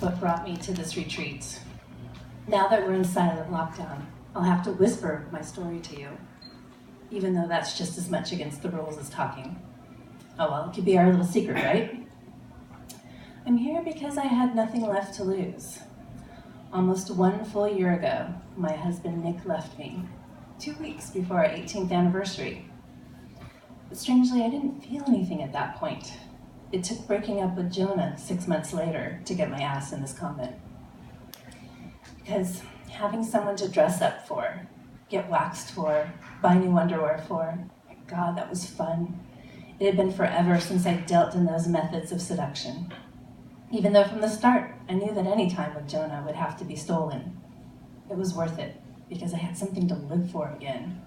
what brought me to this retreat. Now that we're in silent lockdown, I'll have to whisper my story to you, even though that's just as much against the rules as talking. Oh well, it could be our little secret, right? I'm here because I had nothing left to lose. Almost 1 full year ago, my husband Nick left me, 2 weeks before our 18th anniversary. But strangely, I didn't feel anything at that point. It took breaking up with Jonah 6 months later to get my ass in this convent. Because having someone to dress up for, get waxed for, buy new underwear for, my God, that was fun. It had been forever since I dealt in those methods of seduction. Even though from the start, I knew that any time with Jonah would have to be stolen. It was worth it, because I had something to live for again.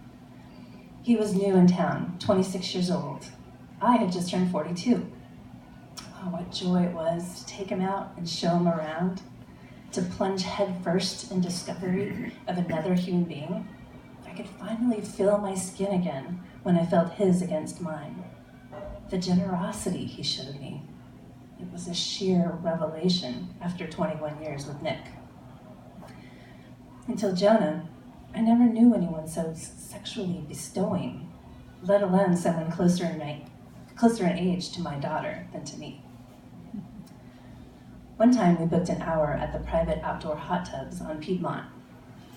He was new in town, 26 years old. I had just turned 42. Oh, what joy it was to take him out and show him around, to plunge headfirst in discovery of another human being. I could finally feel my skin again when I felt his against mine. The generosity he showed me. It was a sheer revelation after 21 years with Nick. Until Jonah, I never knew anyone so sexually bestowing, let alone someone closer in age to my daughter than to me. One time we booked an hour at the private outdoor hot tubs on Piedmont,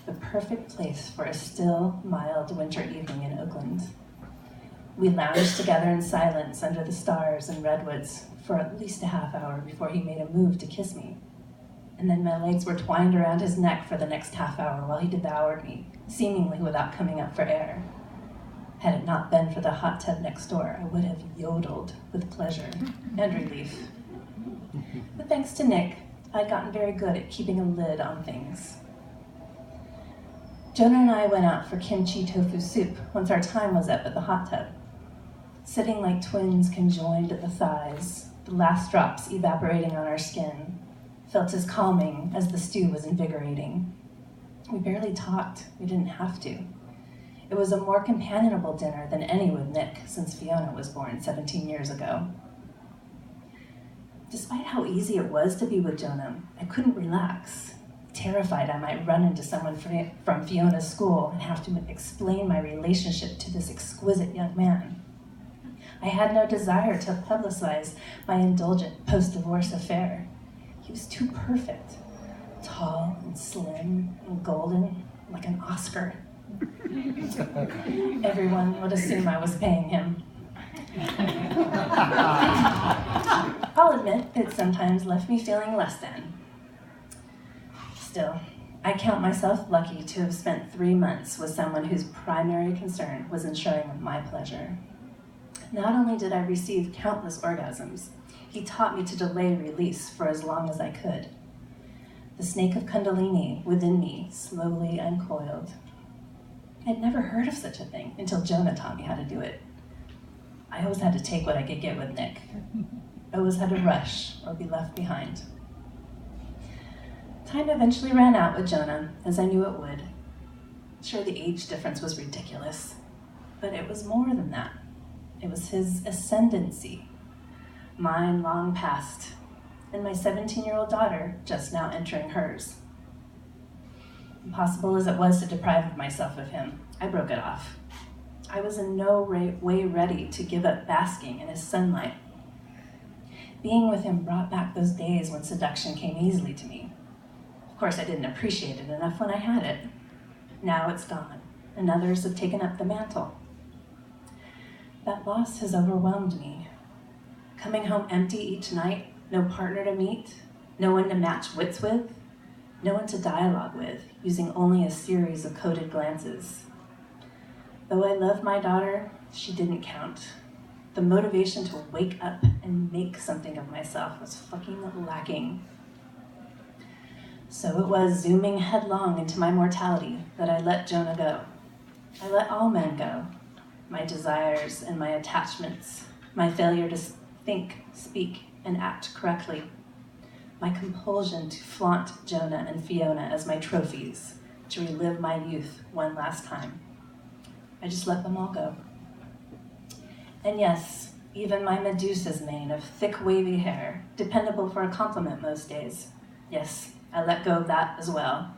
the perfect place for a still, mild winter evening in Oakland. We lounged together in silence under the stars and redwoods for at least a half hour before he made a move to kiss me. And then my legs were twined around his neck for the next half hour while he devoured me, seemingly without coming up for air. Had it not been for the hot tub next door, I would have yodeled with pleasure and relief. But thanks to Nick, I'd gotten very good at keeping a lid on things. Jonah and I went out for kimchi tofu soup once our time was up at the hot tub. Sitting like twins conjoined at the thighs, the last drops evaporating on our skin, felt as calming as the stew was invigorating. We barely talked, we didn't have to. It was a more companionable dinner than any with Nick since Fiona was born 17 years ago. Despite how easy it was to be with Jonah, I couldn't relax, terrified I might run into someone from Fiona's school and have to explain my relationship to this exquisite young man. I had no desire to publicize my indulgent post-divorce affair. He was too perfect, tall and slim and golden, like an Oscar. Everyone would assume I was paying him. I'll admit it sometimes left me feeling less than. Still, I count myself lucky to have spent 3 months with someone whose primary concern was ensuring my pleasure. Not only did I receive countless orgasms, he taught me to delay release for as long as I could. The snake of Kundalini within me slowly uncoiled. I'd never heard of such a thing until Jonah taught me how to do it. I always had to take what I could get with Nick. I always had to rush or be left behind. Time eventually ran out with Jonah, as I knew it would. Sure, the age difference was ridiculous, but it was more than that. It was his ascendancy, mine long past, and my 17-year-old daughter just now entering hers. Impossible as it was to deprive myself of him, I broke it off. I was in no way ready to give up basking in his sunlight. Being with him brought back those days when seduction came easily to me. Of course, I didn't appreciate it enough when I had it. Now it's gone, and others have taken up the mantle. That loss has overwhelmed me. Coming home empty each night, no partner to meet, no one to match wits with, no one to dialogue with, using only a series of coded glances. Though I love my daughter, she didn't count. The motivation to wake up and make something of myself was fucking lacking. So it was zooming headlong into my mortality that I let Jonah go. I let all men go. My desires and my attachments, my failure to think, speak, and act correctly. My compulsion to flaunt Jonah and Fiona as my trophies, to relive my youth one last time. I just let them all go. And yes, even my Medusa's mane of thick, wavy hair, dependable for a compliment most days, Yes, I let go of that as well.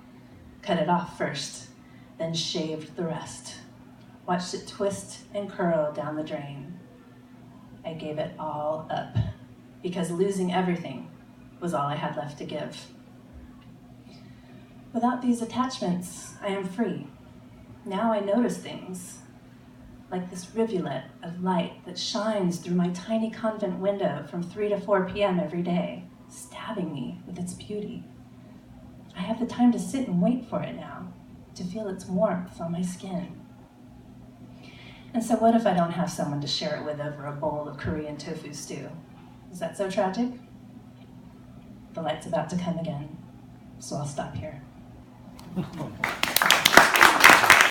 Cut it off first, then shaved the rest. Watched it twist and curl down the drain. I gave it all up, because losing everything was all I had left to give. Without these attachments, I am free. Now I notice things, like this rivulet of light that shines through my tiny convent window from 3 to 4 p.m. every day, stabbing me with its beauty. I have the time to sit and wait for it now, to feel its warmth on my skin. And so what if I don't have someone to share it with over a bowl of Korean tofu stew? Is that so tragic? The light's about to come again, so I'll stop here.